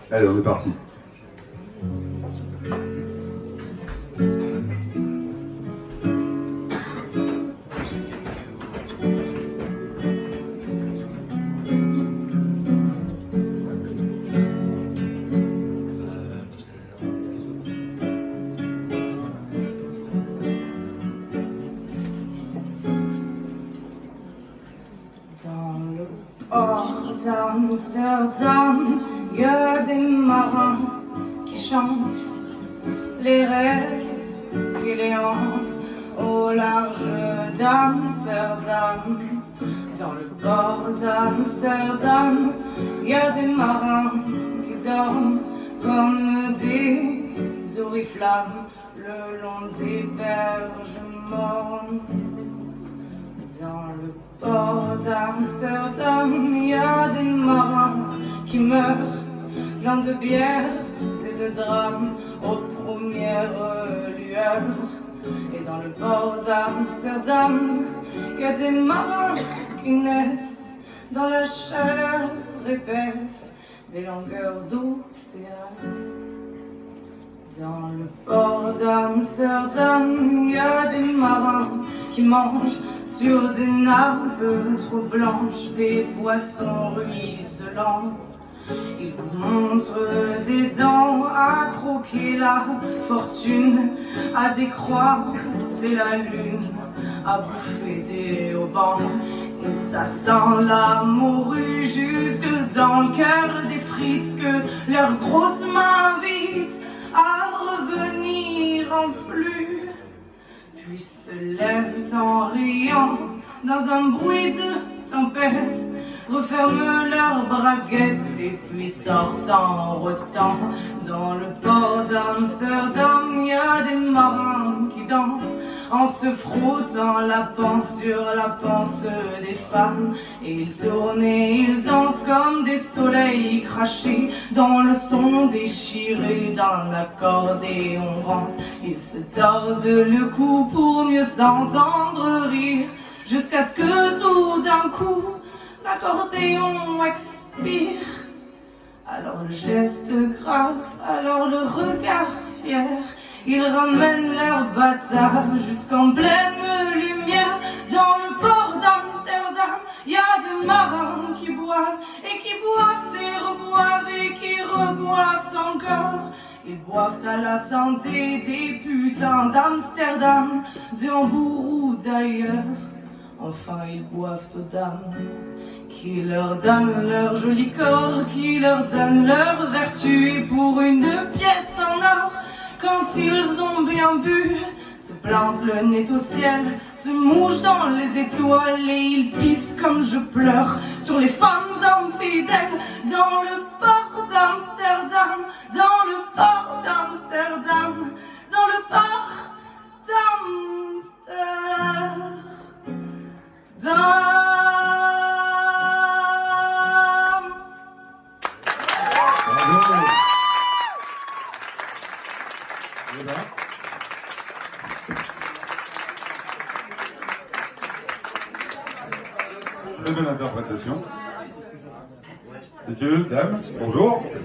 Allez, on est parti. Dans le port d'Amsterdam, il y a des marins qui chantent les rêves qui les hantent au large d'Amsterdam. Dans le port d'Amsterdam, il y a des marins qui dorment comme des oriflammes le long des berges mornes. Dans le port d'Amsterdam, il y a des marins qui meurent, pleins de bières et de drames aux premières lueurs. Et dans le port d'Amsterdam, il y a des marins qui naissent dans la chaleur épaisse des longueurs océanes. Dans le port d'Amsterdam, il y a des marins qui mangent sur des nappes trop blanches des poissons ruisselants. Ils vous montrent des dents à croquer la fortune, à décroiser la lune, à bouffer des haubans. Et ça sent la morue jusque dans le cœur des frites que leurs grosses mains invitent à revenir en plus. Puis se lèvent en riant dans un bruit de tempête, referment leurs braguettes et puis sortent en rotant. Dans le port d'Amsterdam, il y a des marins qui dansent en se frottant la panse sur la panse des femmes. Et ils tournent et ils dansent comme des soleils crachés dans le son déchiré d'un accordéon rance. Ils se tordent le cou pour mieux s'entendre rire, jusqu'à ce que tout d'un coup l'accordéon expire. Alors le geste grave, alors le regard fier, ils ramènent leur bâtard jusqu'en pleine lumière. Dans le port d'Amsterdam, il y a des marins qui boivent et qui boivent et reboivent et qui reboivent encore. Ils boivent à la santé des putains d'Amsterdam, de Hambourg ou d'ailleurs. Enfin, ils boivent aux dames qui leur donnent leur joli corps, qui leur donnent leur vertu. Et pour une pièce en or, quand ils ont bien bu, se plantent le nez au ciel, se mouchent dans les étoiles et ils pissent comme je pleure sur les femmes infidèles. Dans le port d'Amsterdam, dans le port d'Amsterdam, dans le port d'Amsterdam. Très belle interprétation. Messieurs, dames, bonjour.